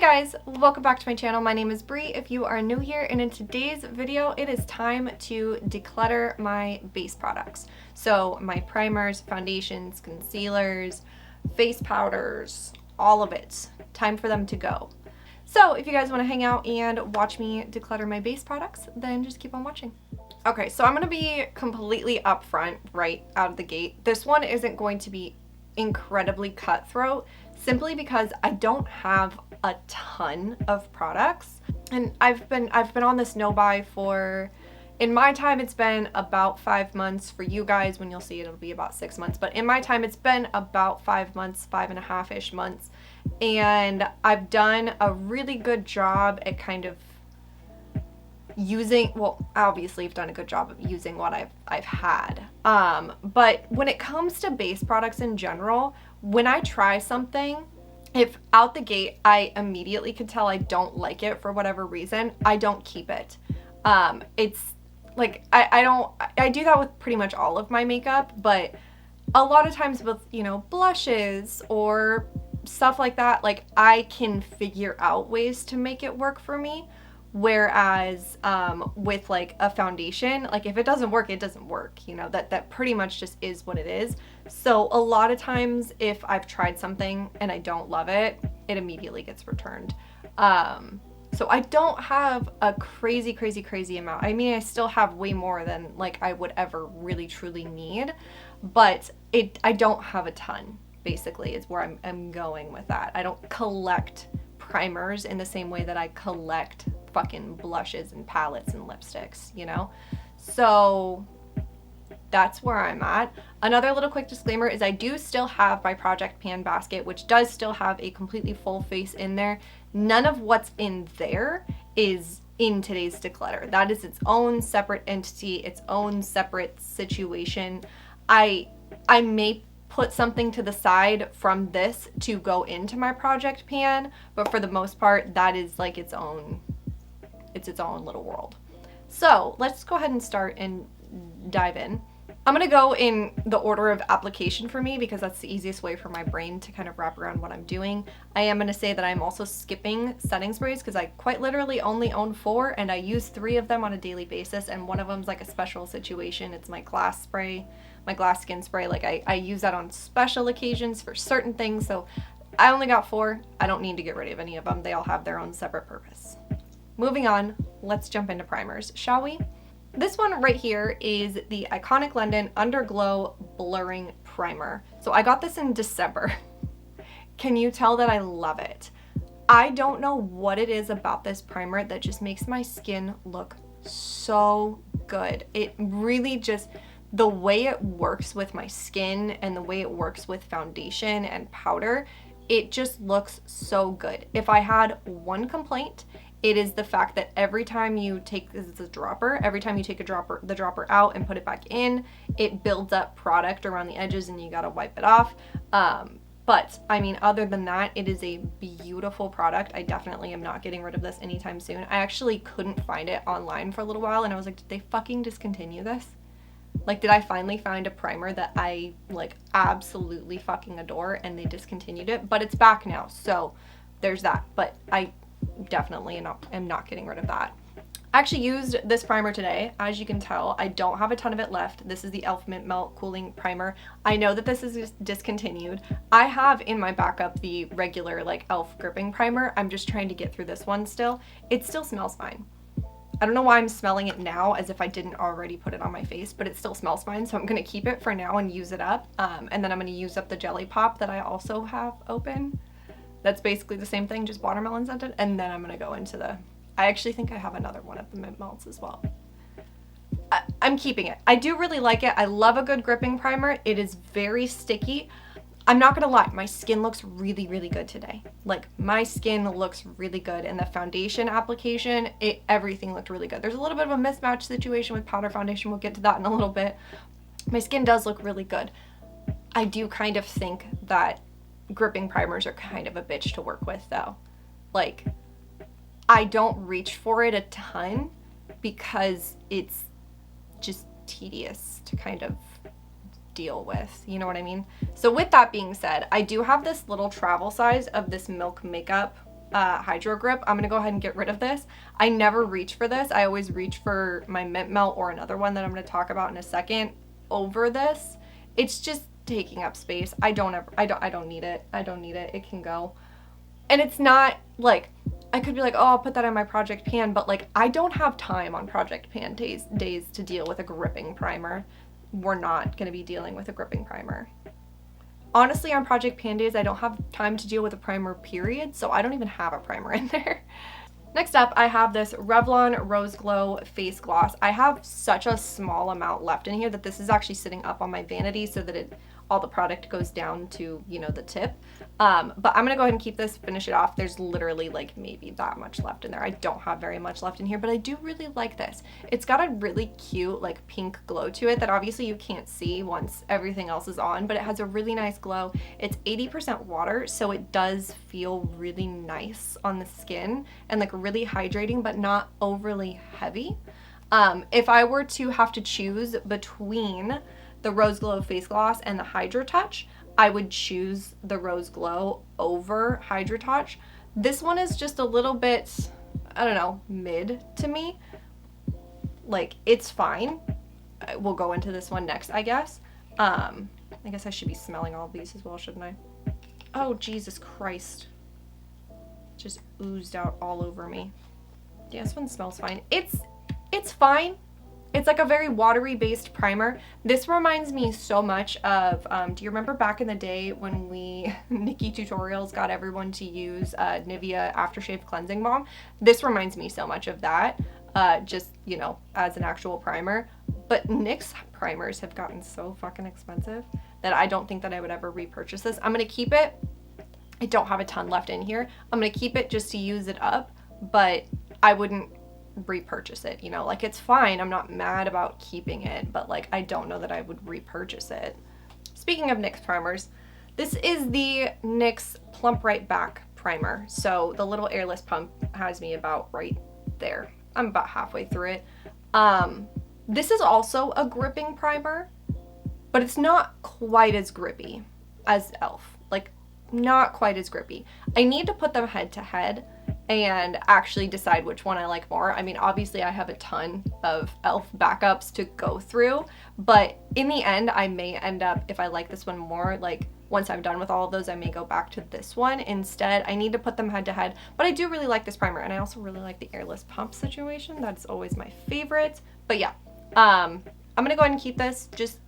guys, welcome back to my channel. My name is Bree if you are new here, and in today's video it is time to declutter my base products. So my primers, foundations, concealers, face powders, all of it. Time for them to go. So if you guys want to hang out and watch me declutter my base products, then just keep on watching. Okay, so I'm going to be completely upfront right out of the gate. This one isn't going to be incredibly cutthroat simply because I don't have a ton of products, and I've been on this no buy for, in my time it's been about 5 months. For you guys, when you'll see it, it'll be about 6 months, but in my time it's been about 5 months, 5.5-ish months, and I've done a really good job at kind of using, well, obviously I've done a good job of using what I've had, but when it comes to base products in general, when I try something, if out the gate I immediately can tell I don't like it for whatever reason, I don't keep it. It's like I do that with pretty much all of my makeup, but a lot of times with, you know, blushes or stuff like that, like I can figure out ways to make it work for me. Whereas with like a foundation, like if it doesn't work, it doesn't work, you know, that pretty much just is what it is. So a lot of times if I've tried something and I don't love it, it immediately gets returned. So I don't have a crazy amount. I mean, I still have way more than like I would ever really truly need, but I don't have a ton, basically, is where I'm going with that. I don't collect primers in the same way that I collect fucking blushes and palettes and lipsticks, you know? So that's where I'm at. Another little quick disclaimer is I do still have my project pan basket, which does still have a completely full face in there. None of what's in there is in today's declutter. That is its own separate entity, its own separate situation. I may put something to the side from this to go into my project pan, but for the most part, that is like its own little world. So let's go ahead and start and dive in. I'm gonna go in the order of application for me because that's the easiest way for my brain to kind of wrap around what I'm doing. I am gonna say that I'm also skipping setting sprays because I quite literally only own 4 and I use 3 of them on a daily basis, and one of them's like a special situation. It's my glass spray, my glass skin spray. Like I use that on special occasions for certain things, so I only got 4. I don't need to get rid of any of them. They all have their own separate purpose. Moving on, let's jump into primers, shall we? This one right here is the Iconic London Underglow Blurring Primer. So I got this in December. Can you tell that I love it? I don't know what it is about this primer that just makes my skin look so good. It really just, the way it works with my skin and the way it works with foundation and powder, it just looks so good. If I had one complaint, it is the fact that every time you take, this is a dropper, every time you take the dropper out and put it back in, it builds up product around the edges and you gotta wipe it off. But I mean, other than that, it is a beautiful product. I definitely am not getting rid of this anytime soon. I actually couldn't find it online for a little while and I was like, did they fucking discontinue this? Like, did I finally find a primer that I like absolutely fucking adore and they discontinued it? But it's back now, so there's that. But I definitely am not getting rid of that. I actually used this primer today. As you can tell, I don't have a ton of it left. This is the e.l.f. Mint Melt Cooling Primer. I know that this is discontinued. I have in my backup the regular like e.l.f. gripping primer. I'm just trying to get through this one still. It still smells fine. I don't know why I'm smelling it now as if I didn't already put it on my face, but it still smells fine, so I'm going to keep it for now and use it up. And then I'm going to use up the Jelly Pop that I also have open. That's basically the same thing, just watermelon scented. And then I'm going to go into the, I actually think I have another one of the Mint Melts as well. I'm keeping it. I do really like it. I love a good gripping primer. It is very sticky. I'm not gonna lie, my skin looks really good today. Like, my skin looks really good, and the foundation application, everything looked really good. There's a little bit of a mismatch situation with powder foundation. We'll get to that in a little bit. My skin does look really good. I do kind of think that gripping primers are kind of a bitch to work with though. Like, I don't reach for it a ton because it's just tedious to kind of deal with, you know what I mean? So with that being said, I do have this little travel size of this Milk Makeup Hydro Grip. I'm gonna go ahead and get rid of this. I never reach for this. I always reach for my Mint Melt or another one that I'm gonna talk about in a second over this. It's just taking up space. I don't need it. I don't need it. It can go. And it's not like, I could be like, oh, I'll put that on my Project Pan, but like, I don't have time on Project Pan days to deal with a gripping primer. We're not gonna be dealing with a gripping primer. Honestly, on Project Pan days, I don't have time to deal with a primer, period, so I don't even have a primer in there. Next up, I have this Revlon Rose Glow Face Gloss. I have such a small amount left in here that this is actually sitting up on my vanity so that all the product goes down to, you know, the tip. But I'm gonna go ahead and keep this, finish it off. There's literally like maybe that much left in there. I don't have very much left in here, but I do really like this. It's got a really cute like pink glow to it that obviously you can't see once everything else is on, but it has a really nice glow. It's 80% water, so it does feel really nice on the skin and like really hydrating, but not overly heavy. If I were to have to choose between the Rose Glow Face Gloss and the Hydro Touch, I would choose the Rose Glow over Hydro Touch. This one is just a little bit, I don't know, mid to me. Like, it's fine. We'll go into this one next, I guess. I guess I should be smelling all of these as well, shouldn't I? Oh, Jesus Christ. Just oozed out all over me. Yeah, this one smells fine. It's fine. It's like a very watery based primer. This reminds me so much of, do you remember back in the day when Nikki Tutorials got everyone to use Nivea Aftershave Cleansing Balm? This reminds me so much of that, just, you know, as an actual primer. But NYX primers have gotten so fucking expensive that I don't think that I would ever repurchase this. I'm gonna keep it. I don't have a ton left in here. I'm gonna keep it just to use it up, but I wouldn't repurchase it, you know, like it's fine. I'm not mad about keeping it, but like I don't know that I would repurchase it. Speaking of NYX primers, this is the NYX Plump Right Back primer. So the little airless pump has me about right there. I'm about halfway through it. This is also a gripping primer, but it's not quite as grippy as e.l.f. Like, not quite as grippy. I need to put them head to head and actually decide which one I like more. I mean, obviously I have a ton of e.l.f. backups to go through, but in the end, I may end up, if I like this one more, like once I'm done with all of those, I may go back to this one instead. I need to put them head to head, but I do really like this primer, and I also really like the airless pump situation. That's always my favorite. But yeah, I'm gonna go ahead and keep this. Just,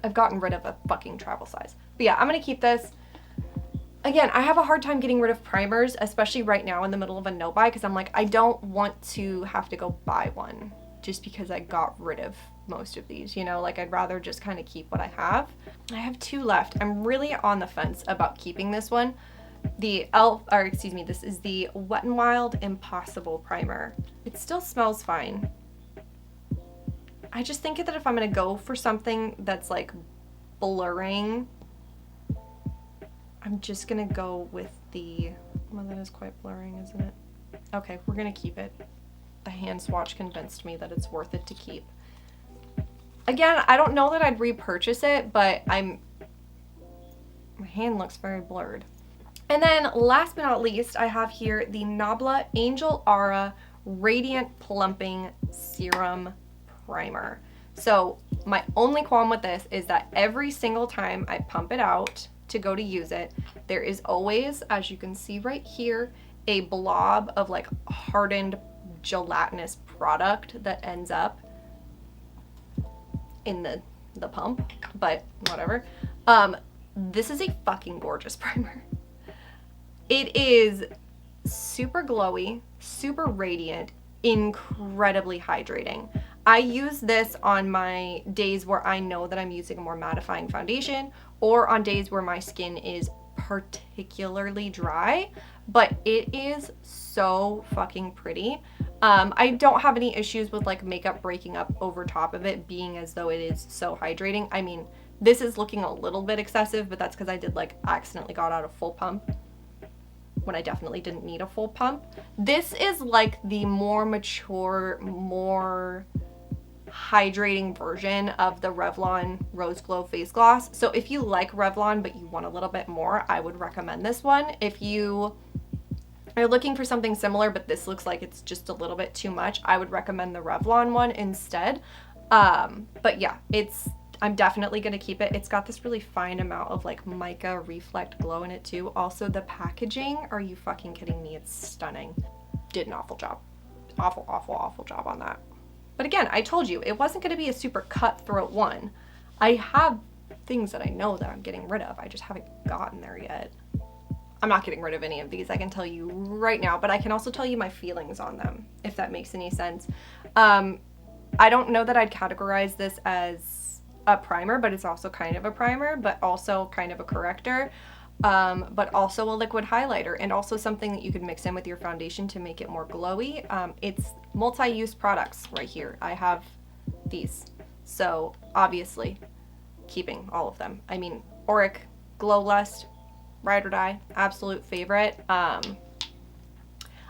I've gotten rid of a fucking travel size. But yeah, I'm gonna keep this. Again, I have a hard time getting rid of primers, especially right now in the middle of a no-buy, because I'm like, I don't want to have to go buy one just because I got rid of most of these, you know, like I'd rather just kind of keep what I have. I have two left. I'm really on the fence about keeping this one. The e.l.f., or excuse me, this is the Wet n Wild Impossible Primer. It still smells fine. I just think that if I'm gonna go for something that's like blurring, I'm just gonna go with the, well, that is quite blurring, isn't it? Okay, we're gonna keep it. The hand swatch convinced me that it's worth it to keep. Again, I don't know that I'd repurchase it, but my hand looks very blurred. And then last but not least, I have here the Nabla Angel Aura Radiant Plumping Serum Primer. So my only qualm with this is that every single time I pump it out to go to use it, there is always, as you can see right here, a blob of like hardened gelatinous product that ends up in the pump, but whatever. This is a fucking gorgeous primer. It is super glowy, super radiant, incredibly hydrating. I use this on my days where I know that I'm using a more mattifying foundation, or on days where my skin is particularly dry, but it is so fucking pretty. I don't have any issues with like makeup breaking up over top of it, being as though it is so hydrating. I mean, this is looking a little bit excessive, but that's because I did like accidentally got out a full pump when I definitely didn't need a full pump. This is like the more mature, more hydrating version of the Revlon Rose Glow Face Gloss. So if you like Revlon but you want a little bit more, I would recommend this one. If you you're looking for something similar, but this looks like it's just a little bit too much, I would recommend the Revlon one instead. But yeah, I'm definitely going to keep it. It's got this really fine amount of like mica reflect glow in it too. Also the packaging, are you fucking kidding me? It's stunning. Did an awful job. Awful job on that. But again, I told you, it wasn't going to be a super cutthroat one. I have things that I know that I'm getting rid of. I just haven't gotten there yet. I'm not getting rid of any of these, I can tell you right now, but I can also tell you my feelings on them, if that makes any sense. I don't know that I'd categorize this as a primer, but it's also kind of a primer, but also kind of a corrector, but also a liquid highlighter, and also something that you could mix in with your foundation to make it more glowy. It's multi-use products right here. I have these, so obviously keeping all of them. I mean, Auric Glow Lust, ride or die, absolute favorite.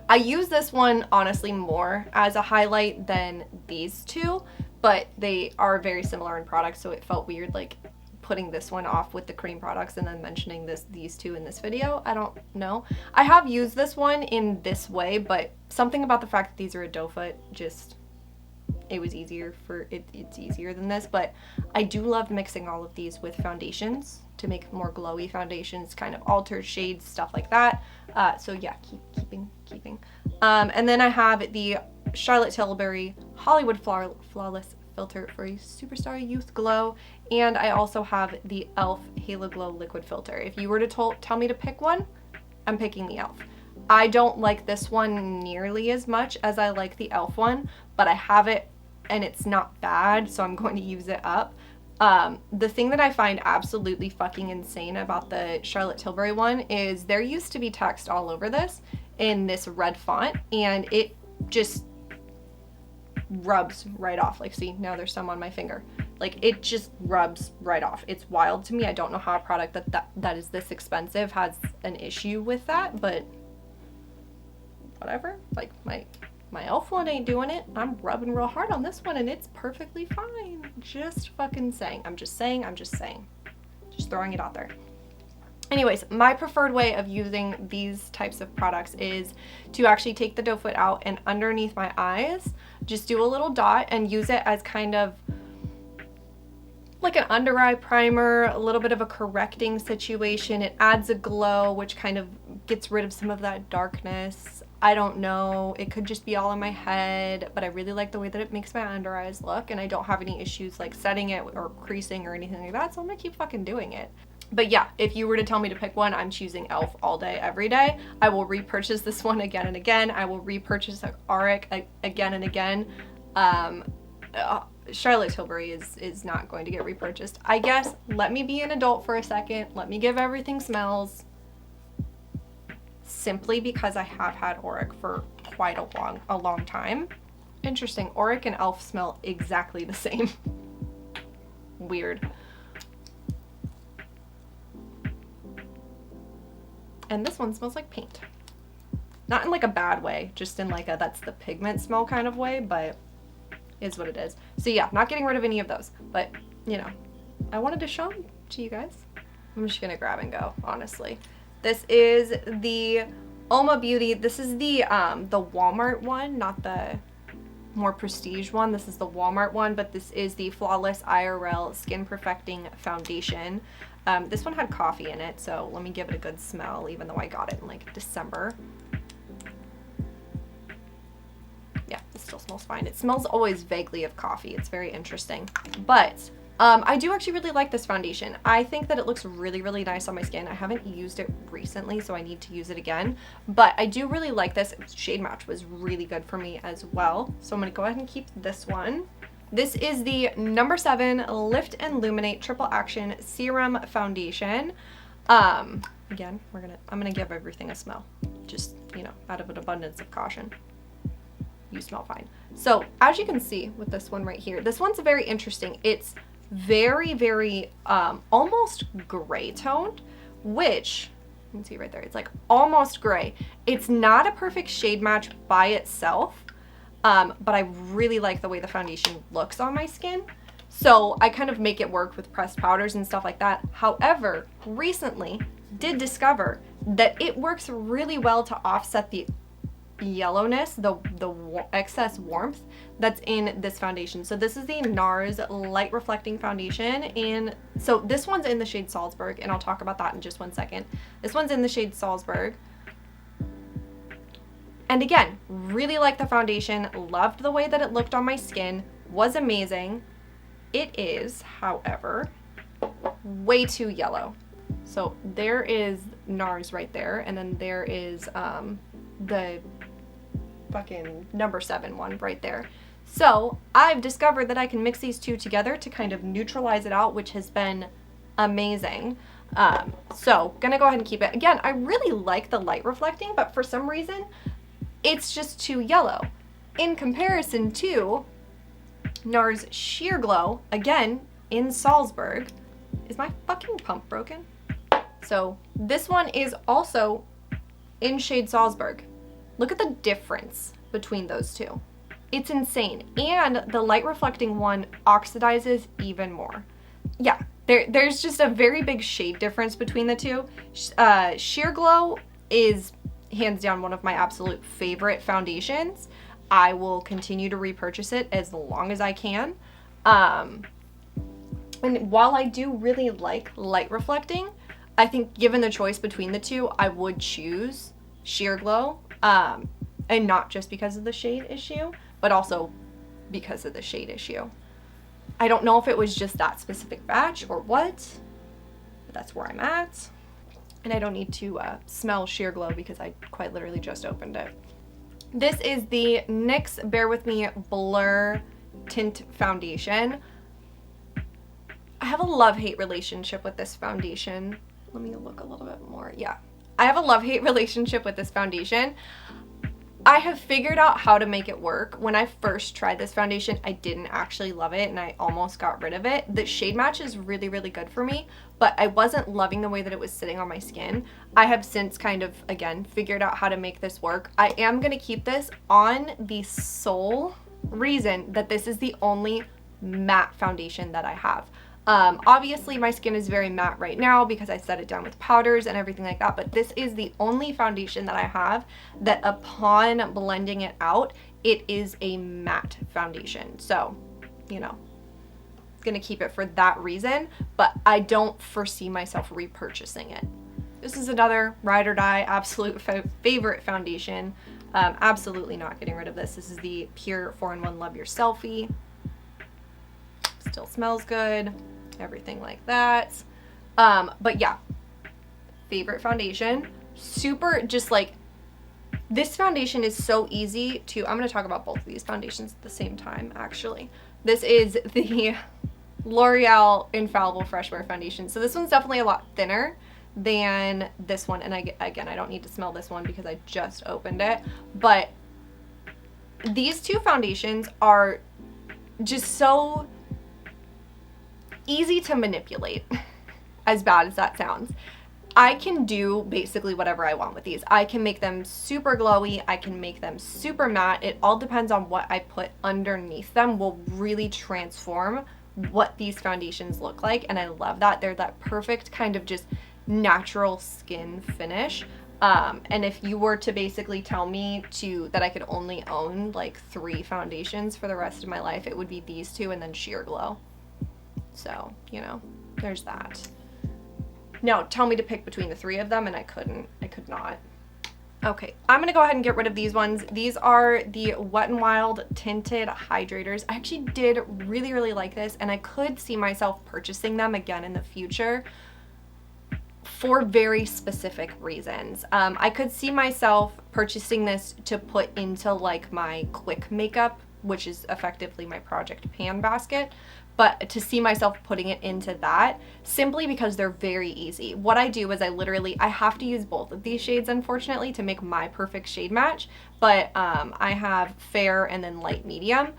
I use this one honestly more as a highlight than these two, but they are very similar in product, so it felt weird like putting this one off with the cream products and then mentioning these two in this video. I don't know. I have used this one in this way, but something about the fact that these are a doe foot, just it was easier for it. It's easier than this, but I do love mixing all of these with foundations to make more glowy foundations, kind of altered shades, stuff like that. So yeah, keeping. And then I have the Charlotte Tilbury Hollywood Flawless Filter for a Superstar Youth Glow, and I also have the e.l.f. Halo Glow Liquid Filter. If you were to tell me to pick one, I'm picking the e.l.f. I don't like this one nearly as much as I like the e.l.f. one, but I have it and it's not bad, so I'm going to use it up. The thing that I find absolutely fucking insane about the Charlotte Tilbury one is there used to be text all over this in this red font, and it just rubs right off. Like, see, now there's some on my finger. Like, it just rubs right off. It's wild to me. I don't know how a product that is this expensive has an issue with that, but whatever. Like, my e.l.f. one ain't doing it. I'm rubbing real hard on this one and it's perfectly fine. Just fucking saying. I'm just saying. Just throwing it out there. Anyways, my preferred way of using these types of products is to actually take the doe foot out and underneath my eyes, just do a little dot and use it as kind of like an under eye primer, a little bit of a correcting situation. It adds a glow, which kind of gets rid of some of that darkness. I don't know, it could just be all in my head, but I really like the way that it makes my under eyes look, and I don't have any issues like setting it or creasing or anything like that, so I'm gonna keep fucking doing it. But yeah, if you were to tell me to pick one, I'm choosing e.l.f. all day, every day. I will repurchase this one again and again. I will repurchase Auric again and again. Charlotte Tilbury is not going to get repurchased. I guess, let me be an adult for a second. Let me give everything smells. Simply because I have had Auric for quite a long time. Interesting, Auric and e.l.f. smell exactly the same. Weird. And this one smells like paint. Not in like a bad way, just in like a that's the pigment smell kind of way, but is what it is. So yeah, not getting rid of any of those, but you know, I wanted to show them to you guys. I'm just gonna grab and go, honestly. This is the Oma Beauty. This is the Walmart one, not the more prestige one. This is the Walmart one, but this is the Flawless IRL Skin Perfecting Foundation. This one had coffee in it, so let me give it a good smell, even though I got it in like December. Yeah, it still smells fine. It smells always vaguely of coffee. It's very interesting. But I do actually really like this foundation. I think that it looks really, really nice on my skin. I haven't used it recently, so I need to use it again. But I do really like this. Shade match was really good for me as well. So I'm going to go ahead and keep this one. This is the number 7 Lift and Illuminate Triple Action Serum Foundation. Again, I'm gonna give everything a smell. Just, you know, out of an abundance of caution. You smell fine. So as you can see with this one right here, this one's very interesting. It's very, very almost gray toned, which you can see right there. It's like almost gray. It's not a perfect shade match by itself, but I really like the way the foundation looks on my skin. So I kind of make it work with pressed powders and stuff like that. However, recently, did discover that it works really well to offset the yellowness, the excess warmth that's in this foundation. So this is the NARS Light Reflecting Foundation, and so this one's in the shade Salzburg, and I'll talk about that in just one second. This one's in the shade Salzburg. And again, really liked the foundation, loved the way that it looked on my skin, was amazing. It is, however, way too yellow. So there is NARS right there, and then there is the fucking number 7 one right there. So I've discovered that I can mix these two together to kind of neutralize it out, which has been amazing. So gonna go ahead and keep it. Again, I really like the light reflecting, but for some reason, it's just too yellow. In comparison to NARS Sheer Glow, again, in Salzburg. Is my fucking pump broken? So this one is also in shade Salzburg. Look at the difference between those two. It's insane. And the light reflecting one oxidizes even more. Yeah, there's just a very big shade difference between the two. Sheer Glow is hands down one of my absolute favorite foundations. I will continue to repurchase it as long as I can. And while I do really like light reflecting, I think given the choice between the two, I would choose Sheer Glow. And not just because of the shade issue, but also because of the shade issue. I don't know if it was just that specific batch or what, but that's where I'm at. And I don't need to smell Sheer Glow because I quite literally just opened it. This is the NYX Bear With Me Blur Tint Foundation. I have a love-hate relationship with this foundation. Let me look a little bit more. Yeah, I have a love-hate relationship with this foundation. I have figured out how to make it work. When I first tried this foundation, I didn't actually love it and I almost got rid of it. The shade match is really, really good for me, but I wasn't loving the way that it was sitting on my skin. I have since kind of, again, figured out how to make this work. I am gonna keep this on the sole reason that this is the only matte foundation that I have. Obviously my skin is very matte right now because I set it down with powders and everything like that, but this is the only foundation that I have that upon blending it out, it is a matte foundation. So, you know, gonna keep it for that reason, but I don't foresee myself repurchasing it. This is another ride or die absolute favorite foundation. Absolutely not getting rid of this. This is the Pure 4-in-1 Love Your Selfie. Still smells good, everything like that. But yeah, favorite foundation. Super, just like, this foundation is so easy to, I'm going to talk about both of these foundations at the same time, actually. This is the L'Oreal Infallible Fresh Wear Foundation. So this one's definitely a lot thinner than this one. And again, I don't need to smell this one because I just opened it. But these two foundations are just so easy to manipulate, as bad as that sounds. I can do basically whatever I want with these. I can make them super glowy, I can make them super matte. It all depends on what I put underneath them will really transform what these foundations look like, and I love that. They're that perfect kind of just natural skin finish. And if you were to basically tell me that I could only own like 3 foundations for the rest of my life, it would be these two and then Sheer Glow. So, you know, there's that. No, tell me to pick between the 3 of them and I could not. Okay, I'm gonna go ahead and get rid of these ones. These are the Wet n Wild Tinted Hydrators. I actually did really, really like this, and I could see myself purchasing them again in the future for very specific reasons. I could see myself purchasing this to put into like my quick makeup, which is effectively my Project Pan basket, but to see myself putting it into that simply because they're very easy. What I do is I have to use both of these shades, unfortunately, to make my perfect shade match, but I have fair and then light medium.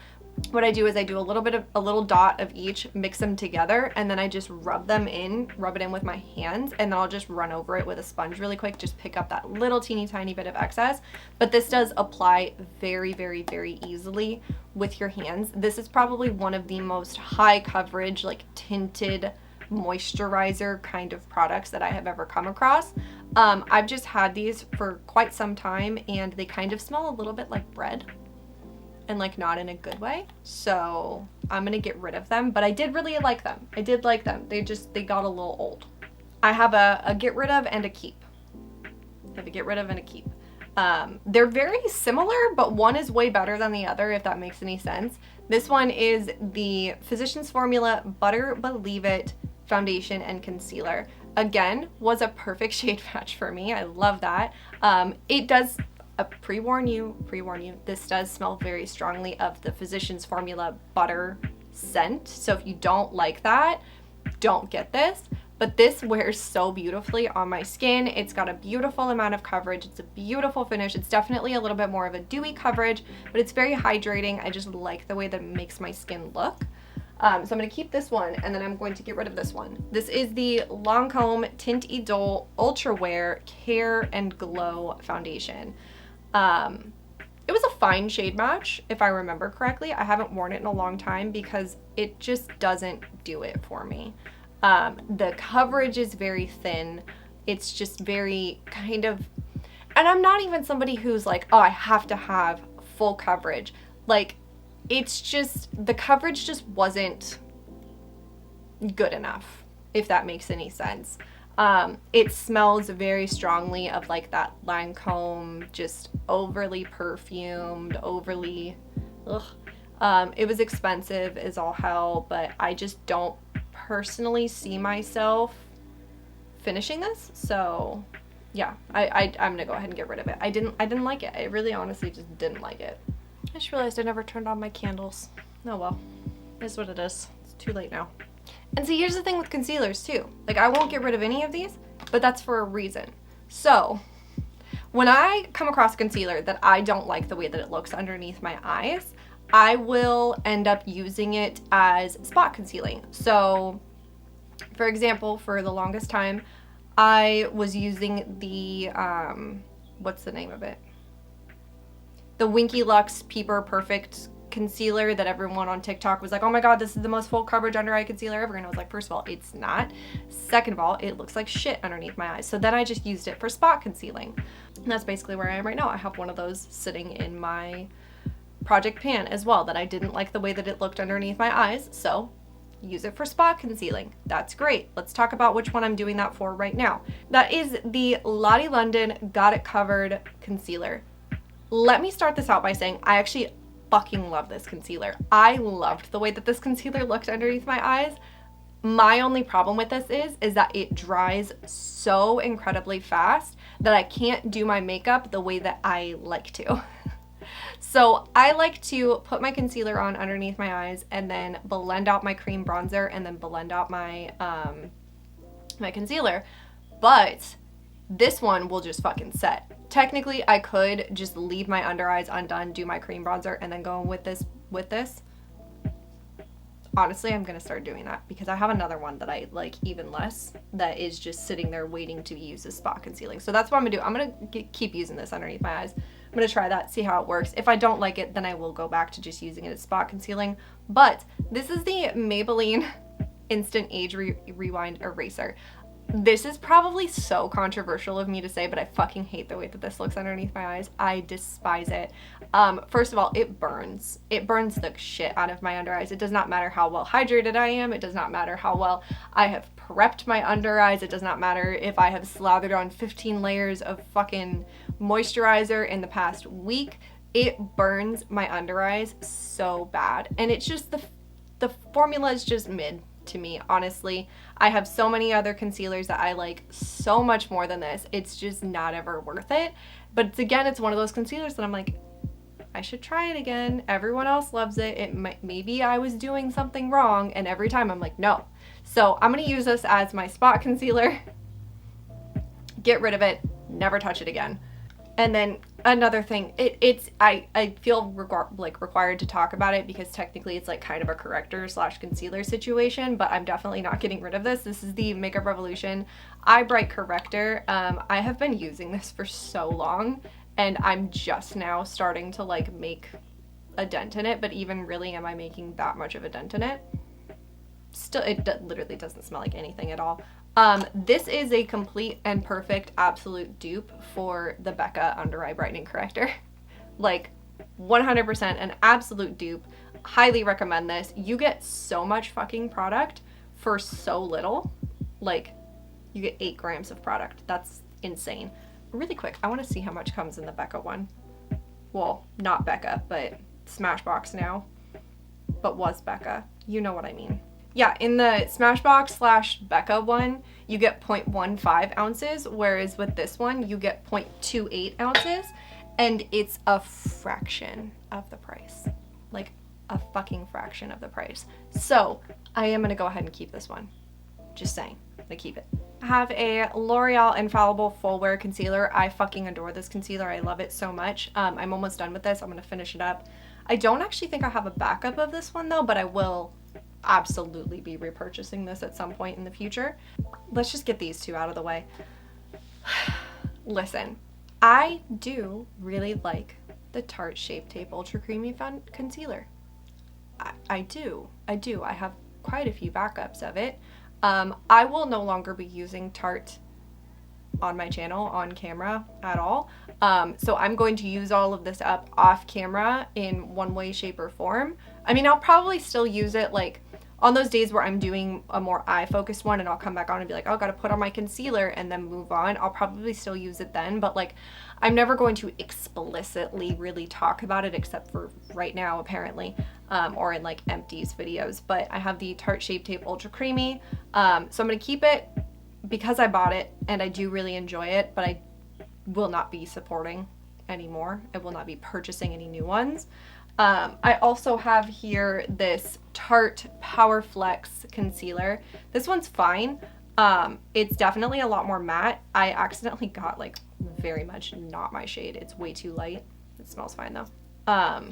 What I do is I do a little dot of each, mix them together, and then I just rub it in with my hands, and then I'll just run over it with a sponge really quick, just pick up that little teeny tiny bit of excess. But this does apply very, very, very easily with your hands. This is probably one of the most high coverage, like tinted moisturizer kind of products that I have ever come across. I've just had these for quite some time and they kind of smell a little bit like bread and like not in a good way. So I'm gonna get rid of them, but I did really like them. I did like them. They got a little old. I have a get rid of and a keep. I have a get rid of and a keep. They're very similar, but one is way better than the other, if that makes any sense. This one is the Physicians Formula Butter Believe It Foundation and Concealer. Again, was a perfect shade match for me. I love that. It does, pre-warn you, this does smell very strongly of the Physicians Formula Butter scent. So if you don't like that, don't get this. But this wears so beautifully on my skin. It's got a beautiful amount of coverage. It's a beautiful finish. It's definitely a little bit more of a dewy coverage, but it's very hydrating. I just like the way that it makes my skin look. So I'm going to keep this one, and then I'm going to get rid of this one. This is the Lancome Tint Idole Ultra Wear Care and Glow Foundation. It was a fine shade match, if I remember correctly. I haven't worn it in a long time because it just doesn't do it for me. The coverage is very thin. It's just very kind of, and I'm not even somebody who's like, oh, I have to have full coverage. Like, it's just, the coverage just wasn't good enough, if that makes any sense. It smells very strongly of like that Lancome, just overly perfumed, overly, it was expensive as all hell, but I just don't personally see myself finishing this. So yeah, I'm gonna go ahead and get rid of it. I didn't like it. I really honestly just didn't like it. I just realized I never turned on my candles. Oh well, it is what it is. It's too late now. And see, here's the thing with concealers too. Like, I won't get rid of any of these, but that's for a reason. So when I come across a concealer that I don't like the way that it looks underneath my eyes, I will end up using it as spot concealing. So for example, for the longest time, I was using the, what's the name of it? The Winky Lux Peeper Perfect concealer that everyone on TikTok was like, oh my god, this is the most full coverage under eye concealer ever. And I was like, first of all, it's not. Second of all, it looks like shit underneath my eyes. So then I just used it for spot concealing. And that's basically where I am right now. I have one of those sitting in my project pan as well that I didn't like the way that it looked underneath my eyes. So use it for spot concealing. That's great. Let's talk about which one I'm doing that for right now. That is the Lottie London Got It Covered Concealer. Let me start this out by saying I actually fucking love this concealer. I loved the way that this concealer looked underneath my eyes. My only problem with this is that it dries so incredibly fast that I can't do my makeup the way that I like to. So I like to put my concealer on underneath my eyes and then blend out my cream bronzer and then blend out my my concealer. But this one will just fucking set. Technically, I could just leave my under eyes undone, do my cream bronzer, and then go with this. Honestly, I'm gonna start doing that because I have another one that I like even less that is just sitting there waiting to be used as spot concealing. So that's what I'm gonna do. I'm gonna keep using this underneath my eyes. I'm gonna try that, see how it works. If I don't like it, then I will go back to just using it as spot concealing. But this is the Maybelline Instant Age Rewind Eraser. This is probably so controversial of me to say, but I fucking hate the way that this looks underneath my eyes. I despise it. First of all, it burns. It burns the shit out of my under eyes. It does not matter how well hydrated I am. It does not matter how well I have prepped my under eyes. It does not matter if I have slathered on 15 layers of fucking moisturizer in the past week. It burns my under eyes so bad. And it's just the formula is just mid to me, honestly. I have so many other concealers that I like so much more than this. It's just not ever worth it. But it's, again, it's one of those concealers that I'm like, I should try it again. Everyone else loves it. Maybe I was doing something wrong, and every time I'm like, no. So I'm gonna use this as my spot concealer, get rid of it, never touch it again. And then another thing, I feel required to talk about it because technically it's like kind of a corrector / concealer situation, but I'm definitely not getting rid of this. This is the Makeup Revolution Eye Bright Corrector. I have been using this for so long and I'm just now starting to like make a dent in it, but even really am I making that much of a dent in it? still, literally doesn't smell like anything at all. This is a complete and perfect absolute dupe for the Becca Under Eye Brightening Corrector. Like 100% an absolute dupe. Highly recommend this. You get so much fucking product for so little. Like, you get 8 grams of product. That's insane. Really quick, I want to see how much comes in the Becca one. Well, not Becca, but Smashbox now. But was Becca. You know what I mean. Yeah, in the Smashbox / Becca one, you get 0.15 ounces, whereas with this one, you get 0.28 ounces, and it's a fraction of the price. Like, a fucking fraction of the price. So, I am gonna go ahead and keep this one. Just saying, I'm gonna keep it. I have a L'Oreal Infallible Full Wear Concealer. I fucking adore this concealer. I love it so much. I'm almost done with this. I'm gonna finish it up. I don't actually think I have a backup of this one though, but I will absolutely be repurchasing this at some point in the future. Let's just get these two out of the way. Listen, I do really like the Tarte Shape Tape Ultra Creamy Concealer. I do. I have quite a few backups of it. I will no longer be using Tarte on my channel on camera at all. So I'm going to use all of this up off camera in one way, shape, or form. I mean, I'll probably still use it like on those days where I'm doing a more eye focused one and I'll come back on and be like, oh, gotta put on my concealer and then move on. I'll probably still use it then, but like I'm never going to explicitly really talk about it except for right now apparently, or in like empties videos. But I have the Tarte Shape Tape Ultra Creamy. So I'm gonna keep it because I bought it and I do really enjoy it, but I will not be supporting anymore. I will not be purchasing any new ones. I also have here this Tarte Power Flex concealer. This one's fine. It's definitely a lot more matte. I accidentally got like very much not my shade. It's way too light. It smells fine though.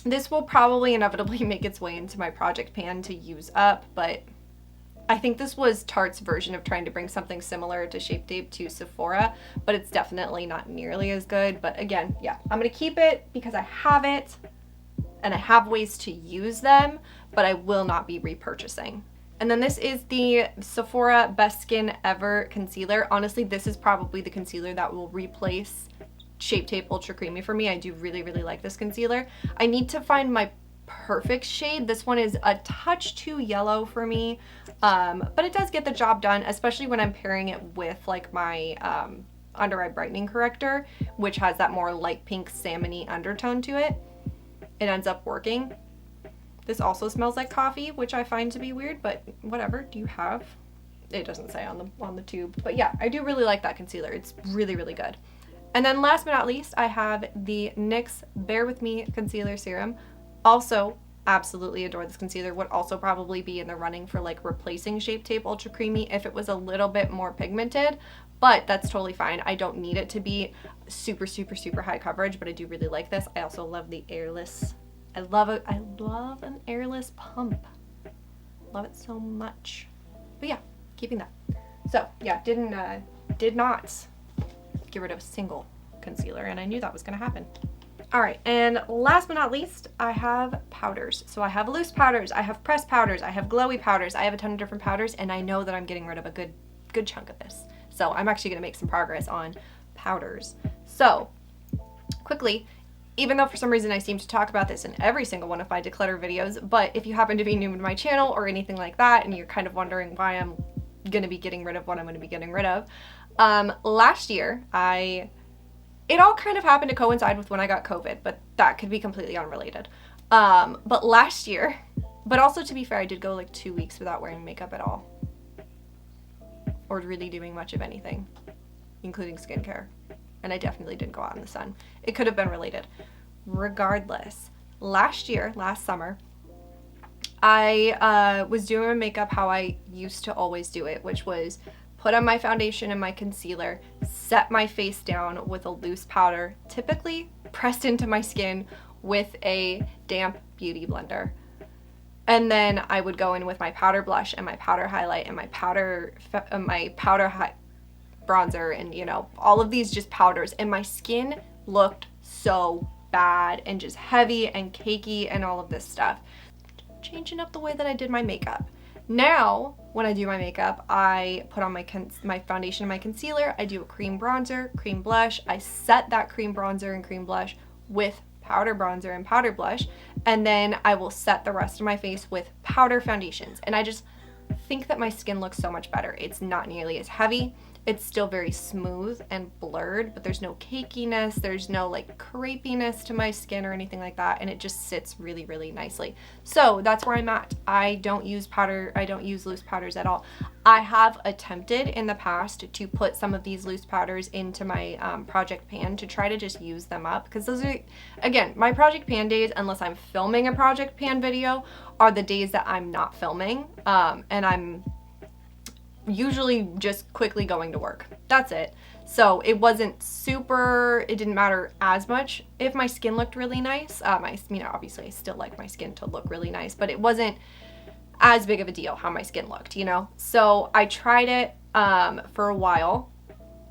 This will probably inevitably make its way into my project pan to use up, but I think this was Tarte's version of trying to bring something similar to Shape Tape to Sephora, but it's definitely not nearly as good. But again, yeah, I'm gonna keep it because I have it and I have ways to use them, but I will not be repurchasing. And then this is the Sephora Best Skin Ever Concealer. Honestly, this is probably the concealer that will replace Shape Tape Ultra Creamy for me. I do really, really like this concealer. I need to find my perfect shade. This one is a touch too yellow for me, but it does get the job done, especially when I'm pairing it with like my under eye brightening corrector, which has that more light pink salmon-y undertone to it. It ends up working. This also smells like coffee, which I find to be weird, but whatever. Do you have? It doesn't say on the tube, but yeah, I do really like that concealer. It's really, really good. And then last but not least, I have the NYX Bear With Me Concealer Serum. Also, absolutely adore this concealer. Would also probably be in the running for like replacing Shape Tape Ultra Creamy if it was a little bit more pigmented, but that's totally fine. I don't need it to be super, super, super high coverage, but I do really like this. I also love the airless. I love an airless pump. Love it so much. But yeah, keeping that. So yeah, did not get rid of a single concealer, and I knew that was gonna happen. All right, and last but not least, I have powders. So I have loose powders, I have pressed powders, I have glowy powders, I have a ton of different powders, and I know that I'm getting rid of a good chunk of this. So I'm actually gonna make some progress on powders. So quickly, even though for some reason I seem to talk about this in every single one of my declutter videos, but if you happen to be new to my channel or anything like that, and you're kind of wondering why I'm gonna be getting rid of what I'm gonna be getting rid of, last year, it all kind of happened to coincide with when I got COVID, but that could be completely unrelated. But last year, but also to be fair, I did go like 2 weeks without wearing makeup at all. Or really doing much of anything, including skincare. And I definitely didn't go out in the sun. It could have been related. Regardless, last summer, I was doing my makeup how I used to always do it, which was put on my foundation and my concealer, set my face down with a loose powder, typically pressed into my skin with a damp beauty blender. And then I would go in with my powder blush and my powder highlight and my powder bronzer and, you know, all of these just powders. And my skin looked so bad and just heavy and cakey and all of this stuff. Changing up the way that I did my makeup. Now, when I do my makeup, I put on my foundation and my concealer. I do a cream bronzer, cream blush. I set that cream bronzer and cream blush with powder bronzer and powder blush. And then I will set the rest of my face with powder foundations. And I just think that my skin looks so much better. It's not nearly as heavy. It's still very smooth and blurred, but there's no cakiness, there's no like crepiness to my skin or anything like that, and it just sits really, really nicely. So that's where I'm at. I don't use powder, I don't use loose powders at all. I have attempted in the past to put some of these loose powders into my project pan to try to just use them up, because those are, again, my project pan days, unless I'm filming a project pan video, are the days that I'm not filming, and I'm usually just quickly going to work. That's it. So it wasn't super, it didn't matter as much if my skin looked really nice. Obviously I still like my skin to look really nice, but it wasn't as big of a deal how my skin looked, you know? So I tried it for a while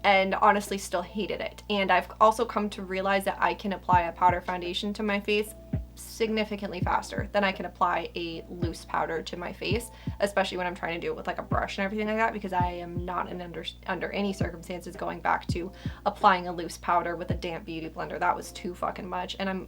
and honestly still hated it. And I've also come to realize that I can apply a powder foundation to my face significantly faster than I can apply a loose powder to my face, especially when I'm trying to do it with like a brush and everything like that, because I am not under any circumstances going back to applying a loose powder with a damp beauty blender. That was too fucking much. And I'm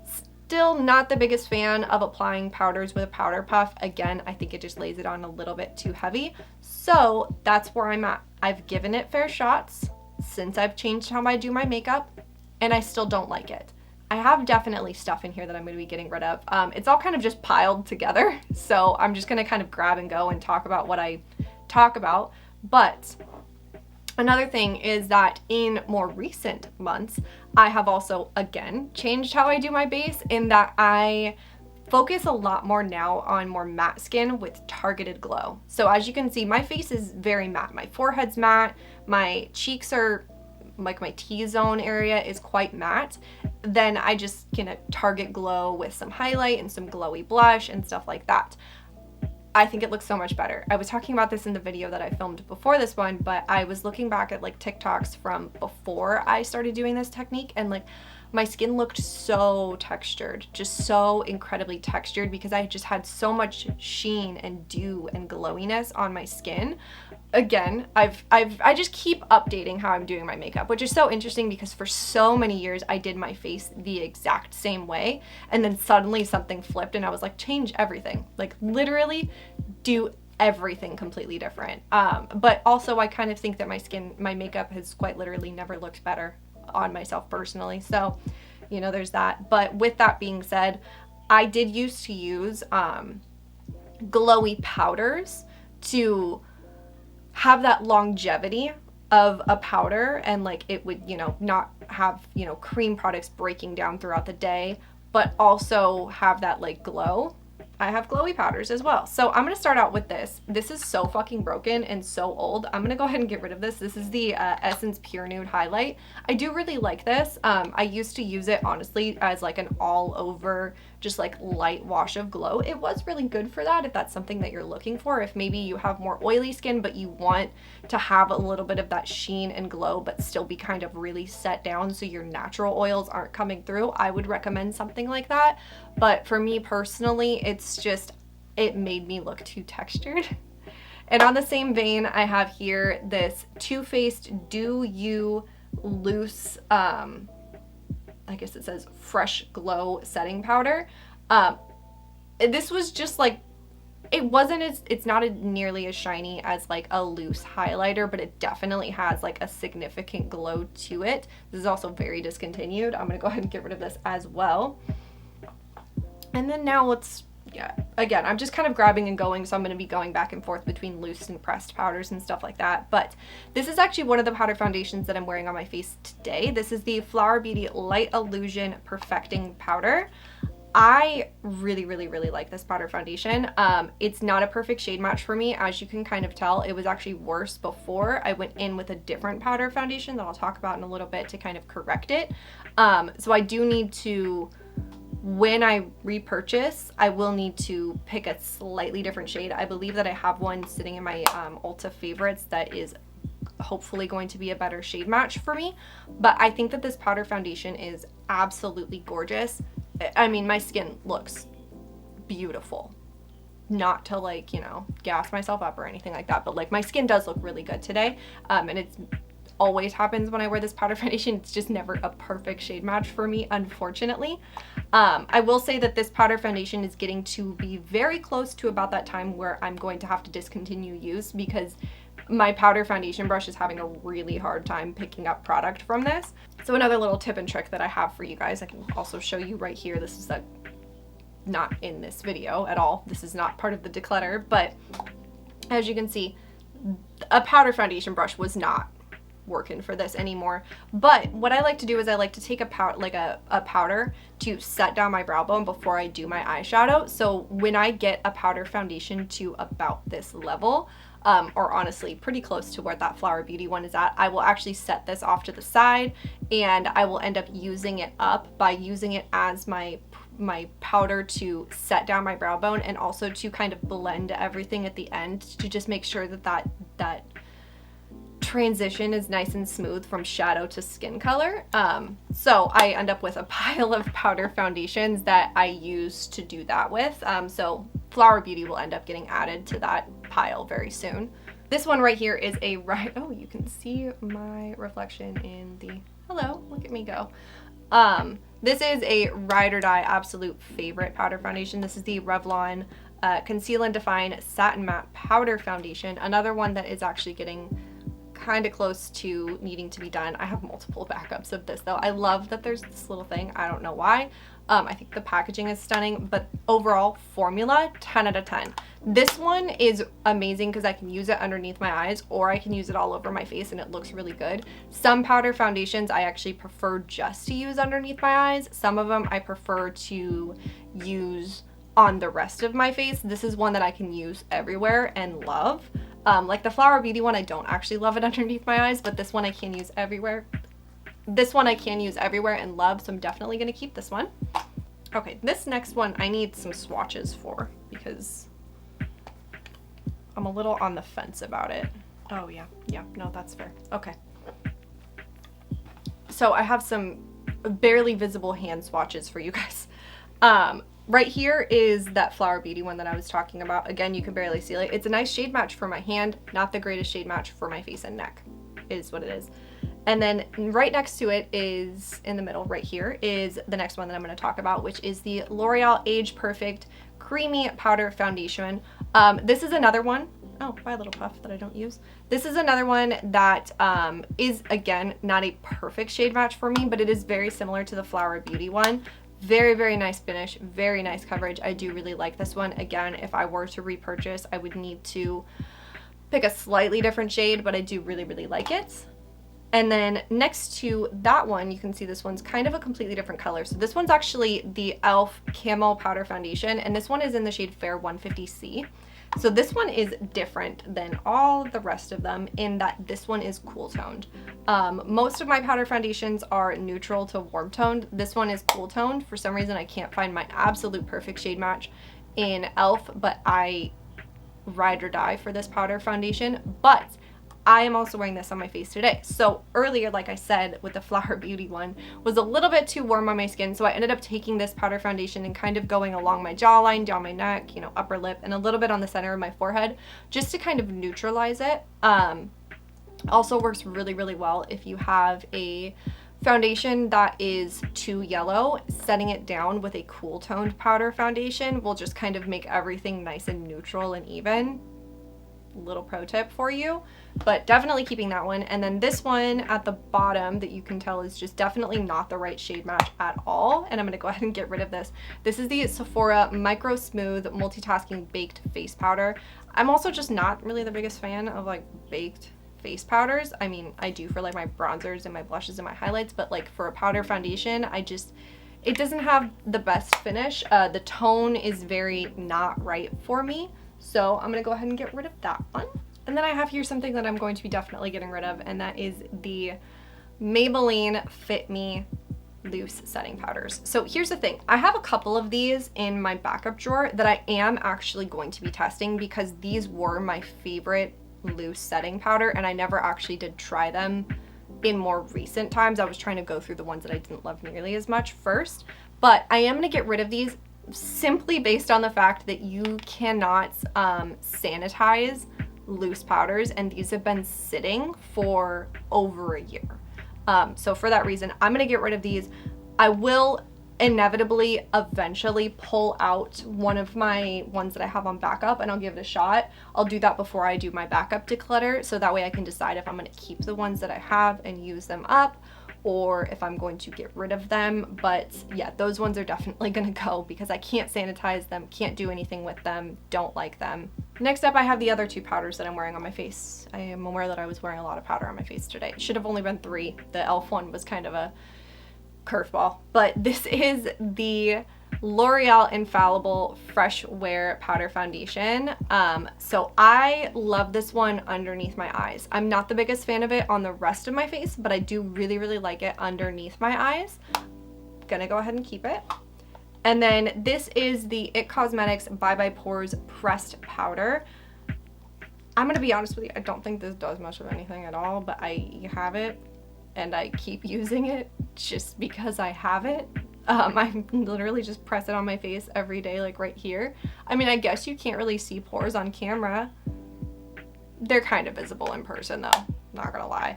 still not the biggest fan of applying powders with a powder puff. Again, I think it just lays it on a little bit too heavy. So that's where I'm at. I've given it fair shots since I've changed how I do my makeup, and I still don't like it. I have definitely stuff in here that I'm going to be getting rid of. It's all kind of just piled together, so I'm just going to kind of grab and go and talk about what I talk about. But another thing is that in more recent months, I have also, again, changed how I do my base, in that I focus a lot more now on more matte skin with targeted glow. So as you can see, my face is very matte. My forehead's matte, my cheeks are, like my T-zone area is quite matte. Then I just can target glow with some highlight and some glowy blush and stuff like that. I think it looks so much better. I was talking about this in the video that I filmed before this one, but I was looking back at like TikToks from before I started doing this technique, and like my skin looked so textured, just so incredibly textured, because I just had so much sheen and dew and glowiness on my skin. Again, I just keep updating how I'm doing my makeup, which is so interesting because for so many years I did my face the exact same way, and then suddenly something flipped and I was like, change everything, like literally do everything completely different. But also I kind of think that my makeup has quite literally never looked better on myself personally. So, you know, there's that. But with that being said, I did used to use glowy powders to have that longevity of a powder, and like it would, you know, not have, you know, cream products breaking down throughout the day, but also have that like glow. I have glowy powders as well. So I'm gonna start out with this. This is so fucking broken and so old. I'm gonna go ahead and get rid of this. This is the Essence Pure Nude Highlight. I do really like this. I used to use it honestly as like an all over, just like light wash of glow. It was really good for that if that's something that you're looking for. If maybe you have more oily skin but you want to have a little bit of that sheen and glow but still be kind of really set down so your natural oils aren't coming through, I would recommend something like that. But for me personally, it's just, it made me look too textured. And on the same vein, I have here this Too Faced Do You Loose, I guess it says Fresh Glow Setting Powder. This was just like, it's not nearly as shiny as like a loose highlighter, but it definitely has like a significant glow to it. This is also very discontinued. I'm gonna go ahead and get rid of this as well. And then now again, I'm just kind of grabbing and going, so I'm going to be going back and forth between loose and pressed powders and stuff like that. But this is actually one of the powder foundations that I'm wearing on my face today. This is the Flower Beauty Light Illusion Perfecting Powder. I really, really, really like this powder foundation. It's not a perfect shade match for me, as you can kind of tell. It was actually worse before I went in with a different powder foundation that I'll talk about in a little bit to kind of correct it. So I do need to, when I repurchase, I will need to pick a slightly different shade. I believe that I have one sitting in my Ulta favorites that is hopefully going to be a better shade match for me. But I think that this powder foundation is absolutely gorgeous. I mean, my skin looks beautiful. not to like, you know, gas myself up or anything like that, but like my skin does look really good today. And it's always happens when I wear this powder foundation. It's just never a perfect shade match for me, unfortunately. I will say that this powder foundation is getting to be very close to about that time where I'm going to have to discontinue use because my powder foundation brush is having a really hard time picking up product from this. So another little tip and trick that I have for you guys, I can also show you right here. This is not in this video at all. This is not part of the declutter, but as you can see, a powder foundation brush was not working for this anymore. But what I like to do is I like to take a powder to set down my brow bone before I do my eyeshadow. So when I get a powder foundation to about this level, or honestly pretty close to where that Flower Beauty one is at, I will actually set this off to the side and I will end up using it up by using it as my powder to set down my brow bone, and also to kind of blend everything at the end to just make sure that transition is nice and smooth from shadow to skin color. So I end up with a pile of powder foundations that I use to do that with. So Flower Beauty will end up getting added to that pile very soon. This one right here is oh, you can see my reflection in the, hello, look at me go. This is a ride or die absolute favorite powder foundation. This is the Revlon Conceal and Define Satin Matte Powder Foundation. Another one that is actually getting kind of close to needing to be done. I have multiple backups of this though. I love that there's this little thing. I don't know why. I think the packaging is stunning, but overall formula, 10 out of 10. This one is amazing because I can use it underneath my eyes or I can use it all over my face and it looks really good. Some powder foundations I actually prefer just to use underneath my eyes. Some of them I prefer to use on the rest of my face. This is one that I can use everywhere and love. Like the Flower Beauty one, I don't actually love it underneath my eyes, but this one I can use everywhere. This one I can use everywhere and love, so I'm definitely going to keep this one. Okay, this next one I need some swatches for because I'm a little on the fence about it. Oh yeah, no, that's fair. Okay. So I have some barely visible hand swatches for you guys. Right here is that Flower Beauty one that I was talking about. Again, you can barely see it. It's a nice shade match for my hand, not the greatest shade match for my face and neck, is what it is. And then right next to it is, in the middle right here, is the next one that I'm going to talk about, which is the L'Oreal Age Perfect Creamy Powder Foundation. This is another one. Oh, by a little puff that I don't use. This is another one that is, again, not a perfect shade match for me, but it is very similar to the Flower Beauty one. Very, very nice finish, very nice coverage. I do really like this one. Again, if I were to repurchase, I would need to pick a slightly different shade, but I do really, really like it. And then next to that one, you can see this one's kind of a completely different color. So this one's actually the e.l.f. Camel Powder Foundation, and this one is in the shade Fair 150C. So this one is different than all the rest of them in that this one is cool toned. Most of my powder foundations are neutral to warm toned. This one is cool toned. For some reason, I can't find my absolute perfect shade match in e.l.f., but I ride or die for this powder foundation. But I am also wearing this on my face today. So earlier, like I said, with the Flower Beauty one, was a little bit too warm on my skin. So I ended up taking this powder foundation and kind of going along my jawline, down my neck, you know, upper lip, and a little bit on the center of my forehead, just to kind of neutralize it. Also works really, really well if you have a foundation that is too yellow. Setting it down with a cool toned powder foundation will just kind of make everything nice and neutral and even. Little pro tip for you, but definitely keeping that one. And then this one at the bottom that you can tell is just definitely not the right shade match at all, and I'm gonna go ahead and get rid of this. This is the Sephora Micro Smooth Multitasking Baked Face Powder. I'm also just not really the biggest fan of like baked face powders. I mean, I do for like my bronzers and my blushes and my highlights, but like for a powder foundation, it doesn't have the best finish. The tone is very not right for me. So I'm going to go ahead and get rid of that one. And then I have here something that I'm going to be definitely getting rid of, and that is the Maybelline Fit Me Loose Setting Powders. So here's the thing. I have a couple of these in my backup drawer that I am actually going to be testing because these were my favorite loose setting powder, and I never actually did try them in more recent times. I was trying to go through the ones that I didn't love nearly as much first, but I am going to get rid of these simply based on the fact that you cannot sanitize loose powders, and these have been sitting for over a year. So for that reason, I'm gonna get rid of these. I will inevitably eventually pull out one of my ones that I have on backup and I'll give it a shot. I'll do that before I do my backup declutter, so that way I can decide if I'm going to keep the ones that I have and use them up, or if I'm going to get rid of them. But yeah, those ones are definitely going to go because I can't sanitize them, can't do anything with them, don't like them. Next up, I have the other two powders that I'm wearing on my face. I am aware that I was wearing a lot of powder on my face today. It should have only been 3. The e.l.f. one was kind of a curveball, but this is the L'Oreal Infallible Fresh Wear Powder Foundation. So I love this one underneath my eyes. I'm not the biggest fan of it on the rest of my face, but I do really, really like it underneath my eyes. Gonna go ahead and keep it. And then this is the IT Cosmetics Bye Bye Pores Pressed Powder. I'm gonna be honest with you, I don't think this does much of anything at all, but I have it and I keep using it just because I have it. I literally just press it on my face every day, like right here. I mean, I guess you can't really see pores on camera. They're kind of visible in person though, not gonna lie.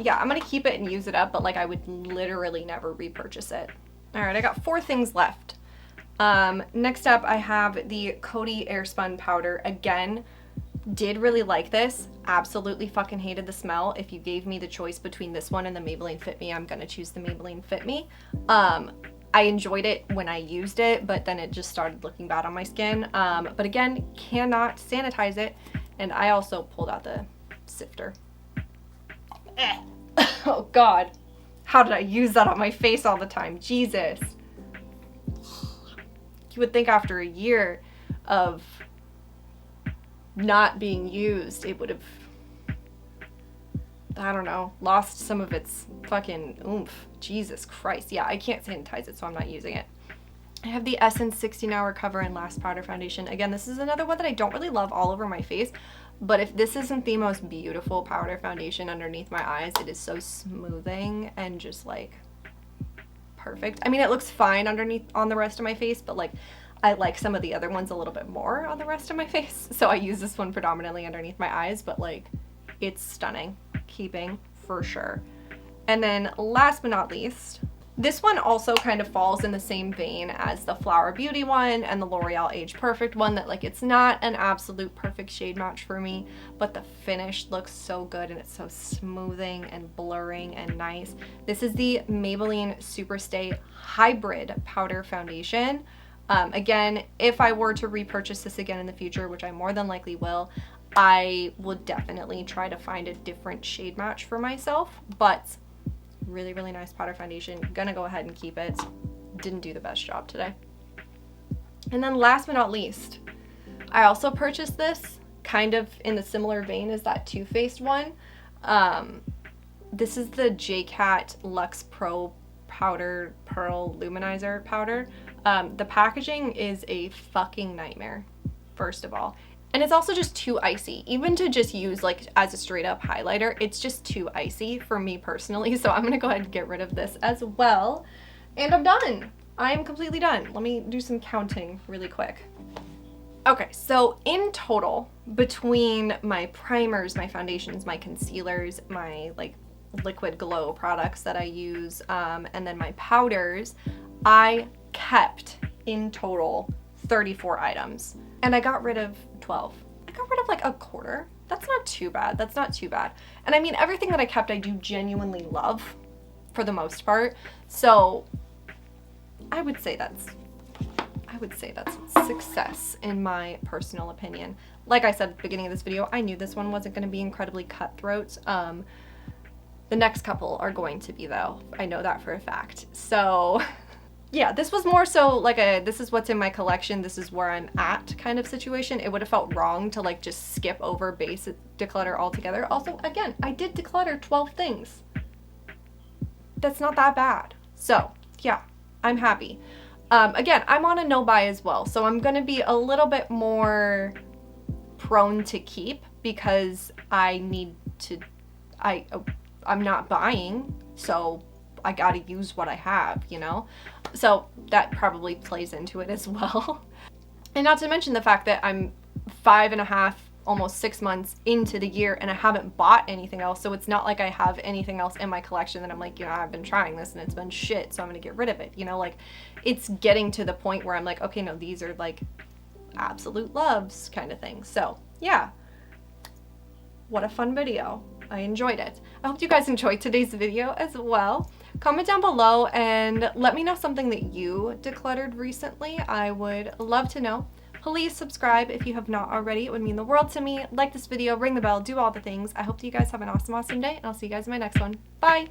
Yeah, I'm gonna keep it and use it up, but like I would literally never repurchase it. All right, I got 4 things left. Next up, I have the Coty Airspun Powder. Again, did really like this. Absolutely fucking hated the smell. If you gave me the choice between this one and the Maybelline Fit Me, I'm gonna choose the Maybelline Fit Me. I enjoyed it when I used it, but then it just started looking bad on my skin. But again, cannot sanitize it. And I also pulled out the sifter. Oh God. How did I use that on my face all the time? Jesus. You would think after a year of not being used, it would have, I don't know, lost some of its fucking oomph. Jesus Christ. Yeah, I can't sanitize it, so I'm not using it. I have the Essence 16-Hour Cover and Last Powder Foundation. Again, this is another one that I don't really love all over my face, but if this isn't the most beautiful powder foundation underneath my eyes, it is so smoothing and just like perfect. I mean, it looks fine underneath on the rest of my face, but like I like some of the other ones a little bit more on the rest of my face. So I use this one predominantly underneath my eyes, but like it's stunning. Keeping for sure. And then last but not least, this one also kind of falls in the same vein as the Flower Beauty one and the L'Oreal Age Perfect one, that like it's not an absolute perfect shade match for me, but the finish looks so good and it's so smoothing and blurring and nice. This is the Maybelline Superstay Hybrid Powder Foundation. Again, if I were to repurchase this again in the future, which I more than likely will, I would definitely try to find a different shade match for myself, but really, really nice powder foundation. Gonna go ahead and keep it. Didn't do the best job today. And then last but not least, I also purchased this kind of in the similar vein as that Too Faced one. This is the JCat Luxe Pro Powder Pearl Luminizer Powder. The packaging is a fucking nightmare, first of all. And it's also just too icy. Even to just use like as a straight up highlighter, it's just too icy for me personally. So I'm gonna go ahead and get rid of this as well. And I'm done. I'm completely done. Let me do some counting really quick. Okay, so in total, between my primers, my foundations, my concealers, my like liquid glow products that I use, and then my powders, I kept in total 34 items. And I got rid of 12. I got rid of like a quarter. That's not too bad. That's not too bad. And I mean, everything that I kept, I do genuinely love for the most part. So I would say that's success in my personal opinion. Like I said at the beginning of this video, I knew this one wasn't going to be incredibly cutthroat. The next couple are going to be though. I know that for a fact. So yeah, this was more so like a, this is what's in my collection, this is where I'm at kind of situation. It would have felt wrong to like just skip over basic declutter altogether. Also, again, I did declutter 12 things. That's not that bad. So yeah, I'm happy. Again, I'm on a no buy as well. So I'm going to be a little bit more prone to keep because I need to, I'm not buying. So I gotta use what I have, you know? So that probably plays into it as well. And not to mention the fact that I'm 5.5, almost 6 months into the year and I haven't bought anything else. So it's not like I have anything else in my collection that I'm like, you know, I've been trying this and it's been shit, so I'm gonna get rid of it. You know, like it's getting to the point where I'm like, okay, no, these are like absolute loves kind of thing. So yeah, what a fun video. I enjoyed it. I hope you guys enjoyed today's video as well. Comment down below and let me know something that you decluttered recently. I would love to know. Please subscribe if you have not already. It would mean the world to me. Like this video, ring the bell, do all the things. I hope that you guys have an awesome, awesome day, and I'll see you guys in my next one. Bye!